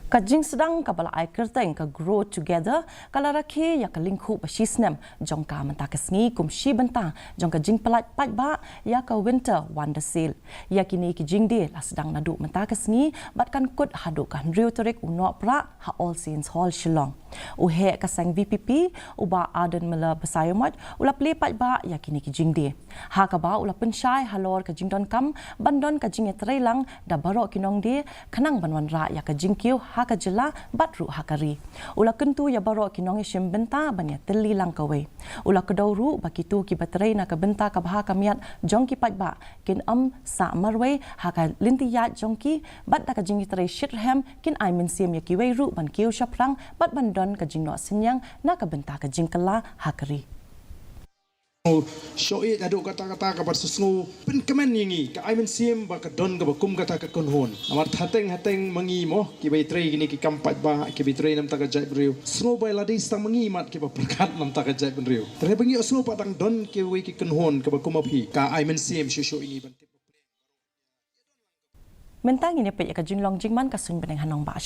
Kajing sedang kabala ai kerteng ka grow together kala rakhi ya ka lingku ba shisnem jong ka menta kesngi kum shi benta jong ka jing pelat pat ba ya ka winter wonder seal ya kini ki jing de la sedang nadu menta kesngi bat kan kut hadu kan riu terik uno pra ha all saints hall Shillong uhe ka sang VPP uba aden mela besayomat ula pli pat ba ya kini ki jing de ha ka ba ula pensyai halor ka jing don kam bandon ka jing etrelang da baro kinong de kanang banwan ra ya ka jing kiu haka jela batru hakari ula kentu ya baro kinong ishim benta banya teli lang kawe ula kedauru bakitu ki baterai na ka benta ka baha kamiat jongki patba kin sa marwe haka lintiyat jongki bat da ka jingi trai shitham kin ai min sim ya kiwe ru ban kiu shaprang bat bandon ka jingno senyang na ka benta ka jingkala hakari show it aduk kata-kata kabar susnu pen kemen yingi ka aimen sim ba ka don ka bakum kata ka konhon amar hateng mangi mo ki bai tre gini ki kampat ba ki bai tre nam ta ka jai briu sno bai ladi stang mangi mat ki ba perkat nam ta ka jai briu tre bangi sno patang don ki wi ki konhon ka bakum api ka aimen sim show ini ban mentang ini pe ka jinglong jingman ka sun beneng hanong ba